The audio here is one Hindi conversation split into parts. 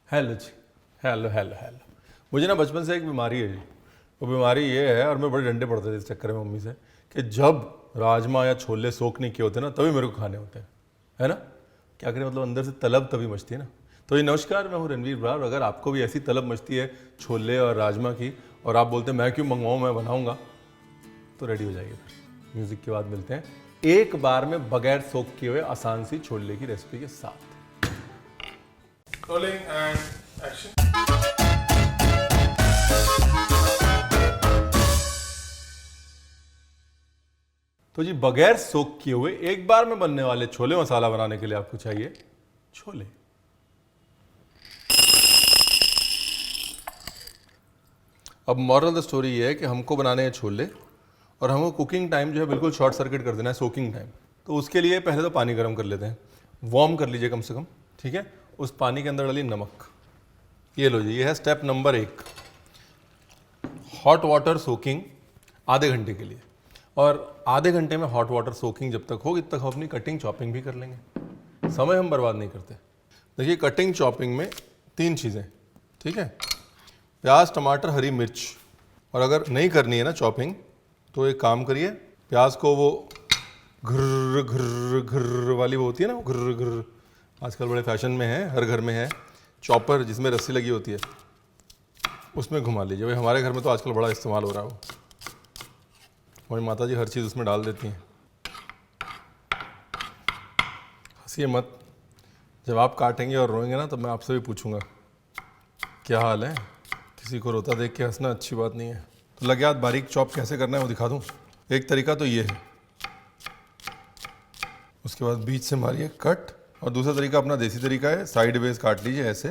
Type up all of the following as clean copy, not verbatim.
Hello ji. Hello hello hello. मुझे ना बचपन से एक बीमारी है जी। वो बीमारी ये है, और मैं बड़े डंडे पड़ते थे इस चक्कर में मम्मी से, कि जब राजमा या छोले सोख नहीं किए होते ना तभी मेरे को खाने होते हैं, है ना। क्या करें, मतलब अंदर से तलब तभी मचती है ना। तो ये नमस्कार, मैं हूँ रणवीर ब्रार। अगर आपको भी ऐसी तलब मचती है छोले और राजमा की, और आप बोलते हैं मैं क्यों मंगवाऊँ, मैं बनाऊँगा, तो रेडी हो जाइए। फिर म्यूज़िक के बाद मिलते हैं एक बार में बगैर सोख किए हुए आसान सी छोले की रेसिपी के साथ। Rolling and action. तो जी, बगैर सोख किए हुए एक बार में बनने वाले छोले मसाला बनाने के लिए आपको चाहिए छोले। अब मॉरल द स्टोरी ये है कि हमको बनाने हैं छोले, और हमको कुकिंग टाइम जो है बिल्कुल शॉर्ट सर्किट कर देना है, सोकिंग टाइम। तो उसके लिए पहले तो पानी गर्म कर लेते हैं, वार्म कर लीजिए कम से कम, ठीक है। उस पानी के अंदर डालिए नमक। ये लो जी, ये है step number 1, hot water soaking आधे घंटे के लिए। और आधे घंटे में हॉट वाटर सोकिंग जब तक होगी तब तक हम अपनी कटिंग चॉपिंग भी कर लेंगे, समय हम बर्बाद नहीं करते। देखिए, कटिंग चॉपिंग में 3 चीज़ें, ठीक है। प्याज, टमाटर, हरी मिर्च। और अगर नहीं करनी है ना चॉपिंग, तो एक काम करिए, प्याज को वो घुर्र घुर्र घुर्र वाली वो होती है ना, वो घुर्र घुर्र, आजकल बड़े फैशन में है, हर घर में है चॉपर जिसमें रस्सी लगी होती है, उसमें घुमा लीजिए। भाई हमारे घर में तो आजकल बड़ा इस्तेमाल हो रहा है वो। हमारी माता जी हर चीज़ उसमें डाल देती हैं। हंसिए मत, जब आप काटेंगे और रोएंगे ना, तो मैं आपसे भी पूछूंगा क्या हाल है। किसी को रोता देख के हंसना अच्छी बात नहीं है। तो लगे हाथ, बारीक चॉप कैसे करना है वो दिखा दूं। एक तरीका तो ये है, उसके बाद बीच से मारिए कट। और दूसरा तरीका अपना देसी तरीका है, साइड वेज काट लीजिए ऐसे,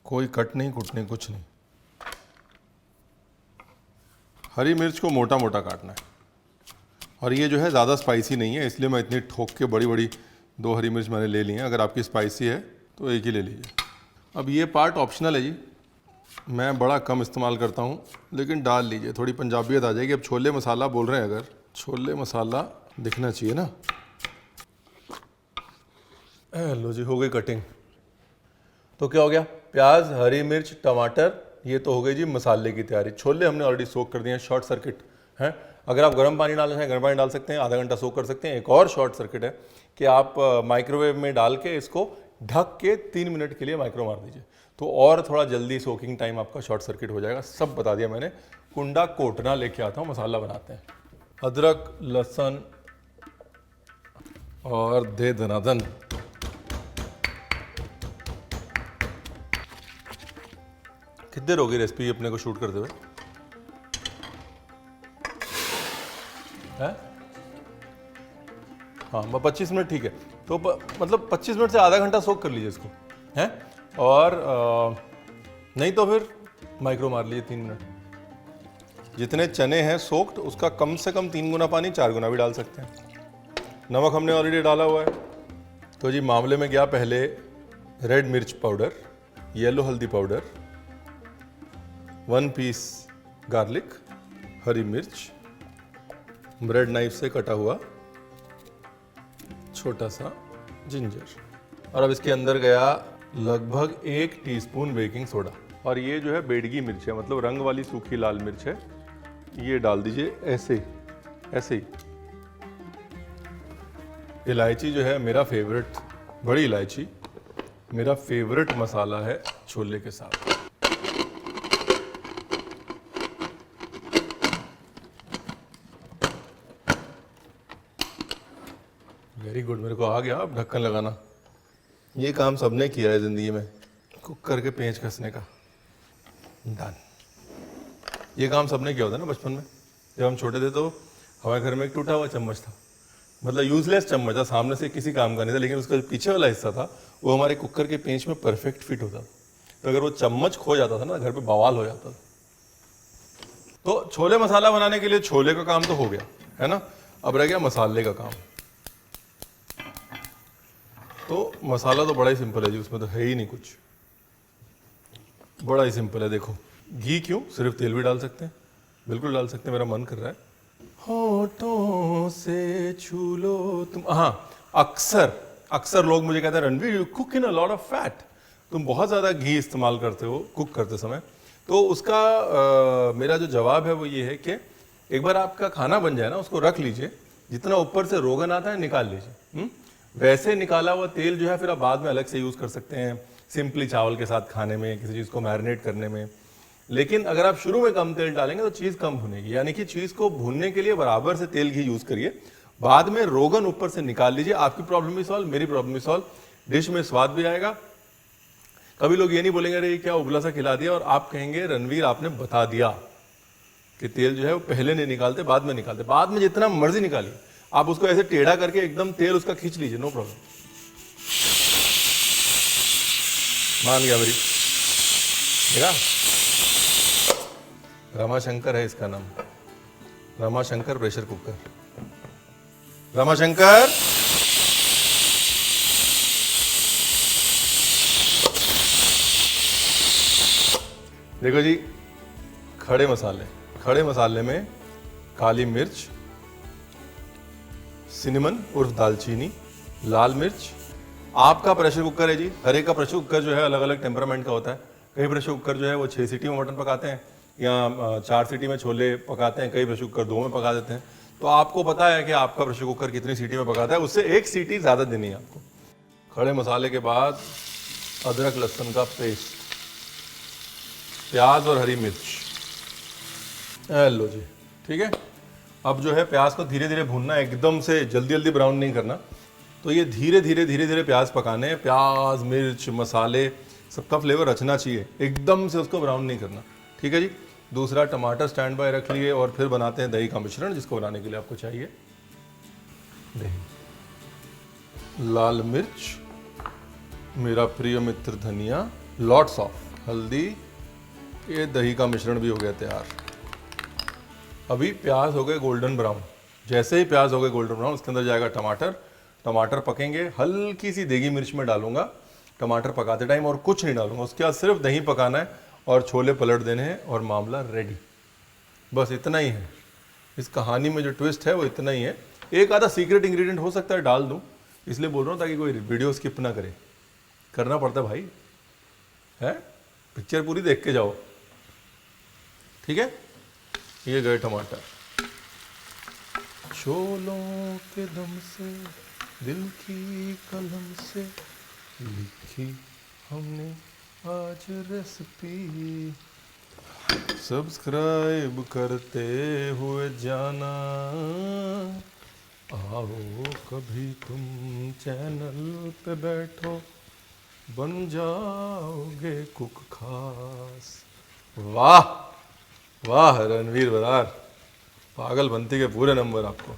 कोई कट नहीं, कुटने कुछ नहीं। हरी मिर्च को मोटा मोटा काटना है, और ये जो है ज़्यादा स्पाइसी नहीं है, इसलिए मैं इतनी ठोक के बड़ी बड़ी 2 हरी मिर्च मैंने ले ली हैं। अगर आपकी स्पाइसी है तो एक ही ले लीजिए। अब ये पार्ट ऑप्शनल है जी, मैं बड़ा कम इस्तेमाल करता हूँ, लेकिन डाल लीजिए, थोड़ी पंजाबियत आ जाएगी। अब छोले मसाला बोल रहे हैं, अगर छोले मसाला दिखना चाहिए ना। लो जी, हो गई कटिंग। तो क्या हो गया, प्याज, हरी मिर्च, टमाटर, ये तो हो गई जी मसाले की तैयारी। छोले हमने ऑलरेडी सोक कर दिए हैं, शॉर्ट सर्किट हैं। अगर आप गर्म पानी डालना चाहें गर्म पानी डाल सकते हैं, आधा घंटा सोक कर सकते हैं। एक और शॉर्ट सर्किट है कि आप माइक्रोवेव में डाल के इसको ढक के 3 मिनट के लिए माइक्रो मार दीजिए, तो और थोड़ा जल्दी सोकिंग टाइम आपका शॉर्ट सर्किट हो जाएगा। सब बता दिया मैंने। कुंडा कोटना लेके आता हूँ, मसाला बनाते हैं। अदरक, लहसुन और दे दनादन। कितनी देर होगी रेसिपी अपने को शूट करते हुए? है हाँ, 25 मिनट ठीक है। तो मतलब 25 मिनट से आधा घंटा सोक कर लीजिए इसको, हैं। और नहीं तो फिर माइक्रो मार लीजिए 3 मिनट। जितने चने हैं सोक्ड, उसका कम से कम 3 गुना पानी, 4 गुना भी डाल सकते हैं। नमक हमने ऑलरेडी डाला हुआ है। तो जी, मामले में गया पहले रेड मिर्च पाउडर, येलो हल्दी पाउडर, 1 पीस गार्लिक, हरी मिर्च, ब्रेड नाइफ से कटा हुआ छोटा सा जिंजर, और अब इसके अंदर गया लगभग 1 टीस्पून बेकिंग सोडा। और ये जो है बेडगी मिर्च है, मतलब रंग वाली सूखी लाल मिर्च है, ये डाल दीजिए ऐसे ही, ऐसे ही। इलायची जो है मेरा फेवरेट, बड़ी इलायची मेरा फेवरेट मसाला है छोले के साथ। वेरी गुड, मेरे को आ गया अब ढक्कन लगाना। ये काम सबने किया है ज़िंदगी में, कुकर के पेंच कसने का। डन। ये काम सबने किया होता है ना बचपन में। जब हम छोटे थे तो हमारे घर में एक टूटा हुआ चम्मच था, मतलब यूजलेस चम्मच था, सामने से किसी काम का नहीं था, लेकिन उसका जो पीछे वाला हिस्सा था वो हमारे कुकर के पेंच में परफेक्ट फिट होता था। तो अगर वो चम्मच खो जाता था ना, घर पे बवाल हो जाता था। तो छोले मसाला बनाने के लिए छोले का काम तो हो गया, है ना। अब रह गया मसाले का काम। तो मसाला तो बड़ा ही सिंपल है जी, उसमें तो है ही नहीं कुछ, बड़ा ही सिंपल है। देखो, घी क्यों, सिर्फ तेल भी डाल सकते हैं, बिल्कुल डाल सकते हैं, मेरा मन कर रहा है। होठों से छू लो तुम। हाँ, अक्सर लोग मुझे कहते हैं Ranveer you cook in a lot of fat. तुम बहुत ज़्यादा घी इस्तेमाल करते हो कुक करते समय, तो उसका मेरा जो जवाब है वो ये है कि एक बार आपका खाना बन जाए ना, उसको रख लीजिए, जितना ऊपर से रोगन आता है निकाल लीजिए। वैसे निकाला हुआ तेल जो है फिर आप बाद में अलग से यूज़ कर सकते हैं, सिंपली चावल के साथ खाने में, किसी चीज़ को मैरिनेट करने में। लेकिन अगर आप शुरू में कम तेल डालेंगे तो चीज़ कम भुनेगी, यानी कि चीज़ को भूनने के लिए बराबर से तेल घी यूज़ करिए, बाद में रोगन ऊपर से निकाल लीजिए। आपकी प्रॉब्लम भी सॉल्व, मेरी प्रॉब्लम भी सॉल्व, डिश में स्वाद भी आएगा। कभी लोग ये नहीं बोलेंगे अरे क्या उबला सा खिला दिया, और आप कहेंगे रणवीर आपने बता दिया कि तेल जो है वो पहले नहीं निकालते बाद में निकालते। बाद में जितना मर्जी निकालिए, आप उसको ऐसे टेढ़ा करके एकदम तेल उसका खींच लीजिए, नो प्रॉब्लम। मान गया मेरी, देखा, रमाशंकर है इसका नाम, रमाशंकर प्रेशर कुकर, रमाशंकर। देखो जी, खड़े मसाले, खड़े मसाले में काली मिर्च, सिनेमन उर्फ दालचीनी, लाल मिर्च। आपका प्रेशर कुकर है जी, हर एक का प्रेशर कुकर जो है अलग अलग टेम्परामेंट का होता है। कई प्रेशर कुकर जो है वो 6 सीटी में मटन पकाते हैं, या 4 सीटी में छोले पकाते हैं, कई प्रेशर कुकर 2 में पका देते हैं। तो आपको पता है कि आपका प्रेशर कुकर कितनी सीटी में पकाता है, उससे 1 सीटी ज़्यादा देनी है आपको। खड़े मसाले के बाद अदरक लहसुन का पेस्ट, प्याज और हरी मिर्च, लो जी, ठीक है। अब जो है प्याज को धीरे धीरे भूनना, एकदम से जल्दी जल्दी ब्राउन नहीं करना। तो ये धीरे धीरे प्याज पकाने हैं, प्याज मिर्च मसाले सबका फ्लेवर रचना चाहिए, एकदम से उसको ब्राउन नहीं करना, ठीक है जी। दूसरा, टमाटर स्टैंड बाय रख लिए, और फिर बनाते हैं दही का मिश्रण, जिसको बनाने के लिए आपको चाहिए दही, लाल मिर्च, मेरा प्रिय मित्र धनिया, लॉट्स ऑफ हल्दी, ये दही का मिश्रण भी हो गया तैयार। अभी प्याज हो गए गोल्डन ब्राउन, जैसे ही प्याज हो गए गोल्डन ब्राउन, उसके अंदर जाएगा टमाटर, टमाटर पकेंगे, हल्की सी देगी मिर्च में डालूंगा टमाटर पकाते टाइम, और कुछ नहीं डालूंगा। उसके बाद सिर्फ दही पकाना है और छोले पलट देने हैं और मामला रेडी। बस इतना ही है इस कहानी में, जो ट्विस्ट है वो इतना ही है। एक आधा सीक्रेट इंग्रेडिएंट हो सकता है डाल दूं, इसलिए बोल रहा हूँ ताकि कोई वीडियो स्किप ना करे, करना पड़ता है भाई, है, पिक्चर पूरी देख के जाओ, ठीक है। ये गए टमाटर, छोलों के दम से दिल की कलम से लिखी हमने आज रेसिपी, सब्सक्राइब करते हुए जाना, आओ कभी तुम चैनल पे बैठो, बन जाओगे कुक खास। वाह वाह रणवीर बरार, पागल बनती के पूरे नंबर आपको।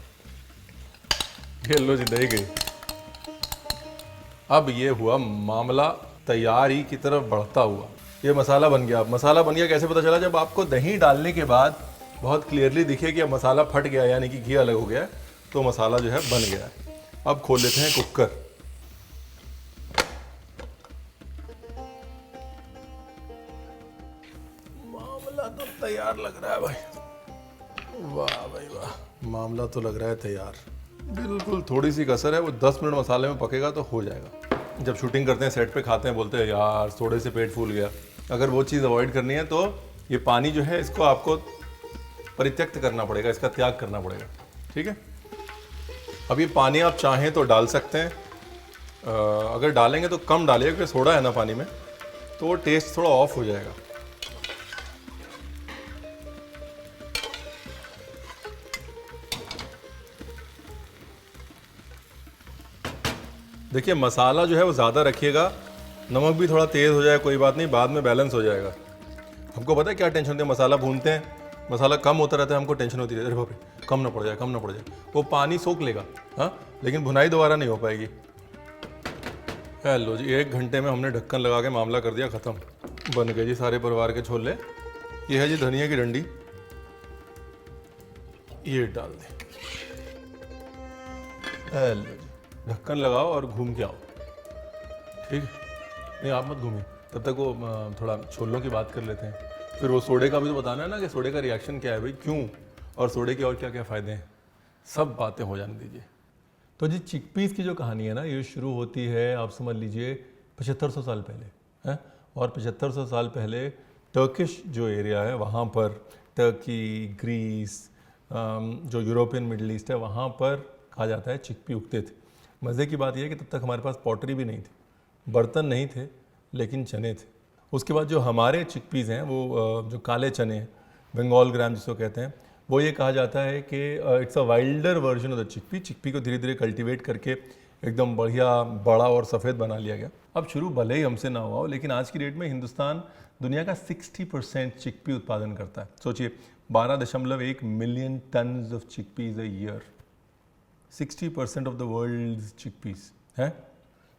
ये लो जी, दही गई। अब ये हुआ मामला तैयारी की तरफ बढ़ता हुआ, ये मसाला बन गया। मसाला बन गया कैसे पता चला? जब आपको दही डालने के बाद बहुत क्लियरली दिखे कि अब मसाला फट गया, यानी कि घी अलग हो गया है, तो मसाला जो है बन गया है। अब खोल लेते हैं कुकर। मामला तो तैयार लग रहा है भाई, वाह भाई वाह, मामला तो लग रहा है तैयार। बिल्कुल थोड़ी सी कसर है, वो 10 मिनट मसाले में पकेगा तो हो जाएगा। जब शूटिंग करते हैं, सेट पे खाते हैं, बोलते हैं यार थोड़े से पेट फूल गया। अगर वो चीज़ अवॉइड करनी है तो ये पानी जो है इसको आपको परित्यक्त करना पड़ेगा, इसका त्याग करना पड़ेगा, ठीक है। अब ये पानी आप चाहें तो डाल सकते हैं, अगर डालेंगे तो कम डालिए, क्योंकि सोडा है ना पानी में, तो वो टेस्ट थोड़ा ऑफ हो जाएगा। देखिए मसाला जो है वो ज़्यादा रखिएगा, नमक भी थोड़ा तेज़ हो जाए कोई बात नहीं, बाद में बैलेंस हो जाएगा। हमको पता है क्या टेंशन होती है, मसाला भूनते हैं, मसाला कम होता रहता है, हमको टेंशन होती है, अरे बाप रे कम ना पड़ जाए, कम ना पड़ जाए। वो पानी सोख लेगा, हाँ, लेकिन भुनाई दोबारा नहीं हो पाएगी। लो जी, 1 घंटे में हमने ढक्कन लगा के मामला कर दिया ख़त्म। बन गए जी सारे परिवार के छोले। ये है जी धनिया की डंडी, ये डाल दें, लो जी, ढक्कन लगाओ और घूम के आओ, ठीक है। नहीं आप मत घूमिए, तब तक वो थोड़ा छोलों की बात कर लेते हैं। फिर वो सोडे का भी तो बताना है ना कि सोडे का रिएक्शन क्या है भाई, क्यों, और सोडे के और क्या क्या फ़ायदे हैं, सब बातें हो जाने दीजिए। तो जी चिकपीस की जो कहानी है ना, ये शुरू होती है आप समझ लीजिए 7500 साल पहले। है। और 7500 साल पहले टर्किश जो एरिया है वहाँ पर, टर्की, ग्रीस, जो यूरोपियन मिडल ईस्ट है, वहाँ पर कहा जाता है चिकपी उगते थे। मज़े की बात यह है कि तब तक हमारे पास पॉटरी भी नहीं थी, बर्तन नहीं थे, लेकिन चने थे। उसके बाद जो हमारे चिकपीज़ हैं वो जो काले चने हैं, बंगाल ग्राम जिसको कहते हैं, वो ये कहा जाता है कि it's a Wilder version of the chickpea. Chickpea को धीरे धीरे कल्टीवेट करके एकदम बढ़िया बड़ा और सफ़ेद बना लिया गया। अब शुरू भले ही हमसे ना हुआ हो, लेकिन आज की डेट में हिंदुस्तान दुनिया का 60% चिकपी उत्पादन करता है। सोचिए 12.1 million tons of chickpeas a year, 60% of the world's chickpeas है।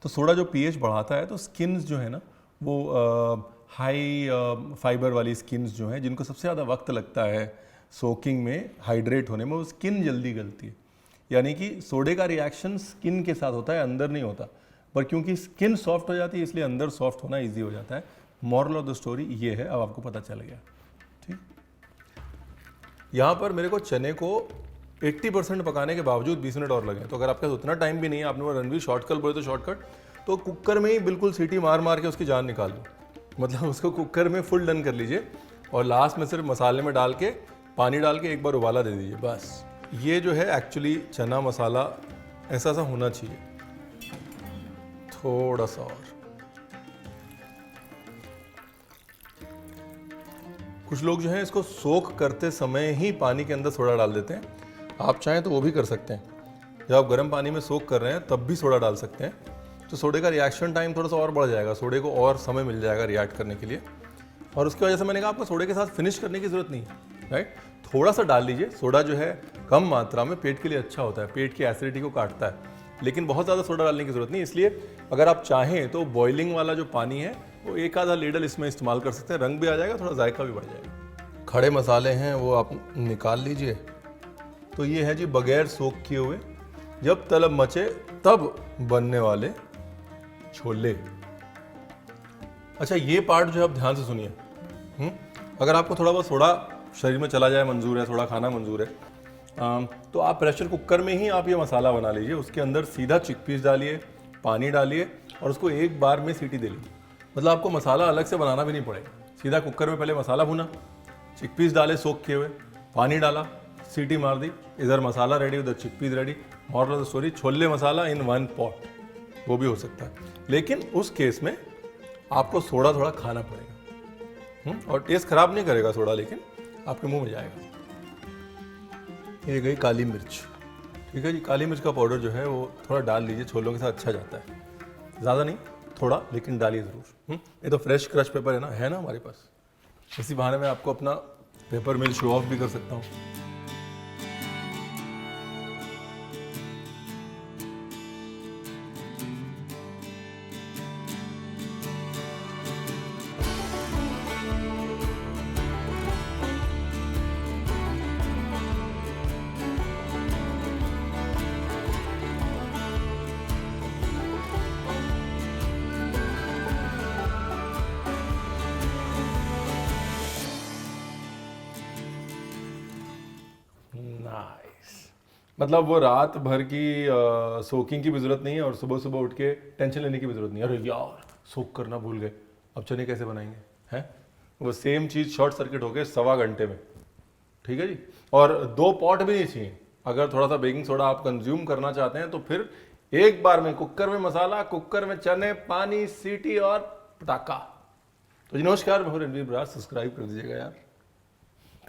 तो सोडा जो पीएच बढ़ाता है, तो स्किन्स जो है ना वो हाई फाइबर वाली स्किन्स जो हैं, जिनको सबसे ज़्यादा वक्त लगता है सोकिंग में, हाइड्रेट होने में, वो स्किन जल्दी गलती है। यानी कि सोडे का रिएक्शन स्किन के साथ होता है, अंदर नहीं होता। पर क्योंकि स्किन सॉफ्ट हो जाती है, इसलिए अंदर सॉफ्ट होना ईजी हो जाता है। मॉरल ऑफ द स्टोरी ये है, अब आपको पता चल गया। ठीक, यहाँ पर मेरे को चने को 80% पकाने के बावजूद 20 मिनट और लगे। तो अगर आपके पास उतना टाइम भी नहीं है, आपने वो रणवीर शॉर्टकट बोले तो शॉर्टकट, तो कुकर में ही बिल्कुल सीटी मार मार के उसकी जान निकाल लो। मतलब उसको कुकर में फुल डन कर लीजिए और लास्ट में सिर्फ मसाले में डाल के, पानी डाल के एक बार उबाला दे दीजिए, बस। ये जो है एक्चुअली चना मसाला ऐसा सा होना चाहिए, थोड़ा सा और। कुछ लोग जो है इसको सोक करते समय ही पानी के अंदर सोडा डाल देते हैं। आप चाहें तो वो भी कर सकते हैं। जब आप गर्म पानी में सोक कर रहे हैं तब भी सोडा डाल सकते हैं, तो सोडे का रिएक्शन टाइम थोड़ा सा और बढ़ जाएगा, सोडे को और समय मिल जाएगा रिएक्ट करने के लिए। और उसकी वजह से मैंने कहा आपको सोडे के साथ फिनिश करने की ज़रूरत नहीं है, राइट। थोड़ा सा डाल लीजिए। सोडा जो है कम मात्रा में पेट के लिए अच्छा होता है, पेट की एसिडिटी को काटता है, लेकिन बहुत ज़्यादा सोडा डालने की ज़रूरत नहीं। इसलिए अगर आप चाहें तो बॉइलिंग वाला जो पानी है वो एक आधा लीडर इसमें इस्तेमाल कर सकते हैं, रंग भी आ जाएगा, थोड़ा जायका भी बढ़ जाएगा। खड़े मसाले हैं वो आप निकाल लीजिए। तो ये है जी बगैर सोक किए हुए, जब तलब मचे तब बनने वाले छोले। अच्छा, ये पार्ट जो है आप ध्यान से सुनिए। अगर आपको थोड़ा बहुत सोडा शरीर में चला जाए मंजूर है, थोड़ा खाना मंजूर है, तो आप प्रेशर कुकर में ही आप ये मसाला बना लीजिए। उसके अंदर सीधा चिकपीस डालिए, पानी डालिए और उसको एक बार में सीटी दे लीजिए। मतलब आपको मसाला अलग से बनाना भी नहीं पड़ेगा। सीधा कुकर में पहले मसाला भुना, चिकपीस डाले सोक किए हुए, पानी डाला, सीटी मार दी, इधर मसाला रेडी, उधर chickpeas ready. Moral of the story, chole masala in one pot, वो भी हो सकता है। लेकिन उस केस में आपको सोडा थोड़ा खाना पड़ेगा, और टेस्ट खराब नहीं करेगा सोडा, लेकिन आपके मुंह में जाएगा। ये गई काली मिर्च। ठीक है जी, काली मिर्च का पाउडर जो है वो थोड़ा डाल लीजिए, छोलों के साथ अच्छा जाता है। ज़्यादा नहीं, थोड़ा, लेकिन डालिए ज़रूर। ये तो फ्रेश क्रश पेपर है ना हमारे पास। इसी बहाने में आपको अपना पेपर मिल शो ऑफ भी कर सकता हूँ। मतलब वो रात भर की सोकिंग की भी जरूरत नहीं है, और सुबह सुबह उठ के टेंशन लेने की भी जरूरत नहीं है, अरे यार सोक करना भूल गए, अब चने कैसे बनाएंगे, हैं। वो सेम चीज़ शॉर्ट सर्किट हो गए 1.25 घंटे में। ठीक है जी। और 2 पॉट भी नहीं चाहिए। अगर थोड़ा सा बेकिंग सोडा आप कंज्यूम करना चाहते हैं तो फिर एक बार में कुकर में मसाला, कुकर में चने, पानी, सीटी और पटाखा। तो जी नमस्कार, मैं हूं रणवीर बरार। सब्सक्राइब कर दीजिएगा यार।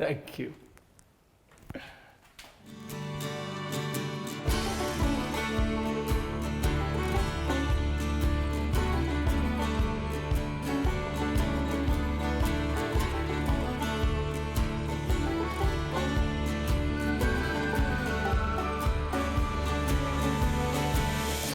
Thank you.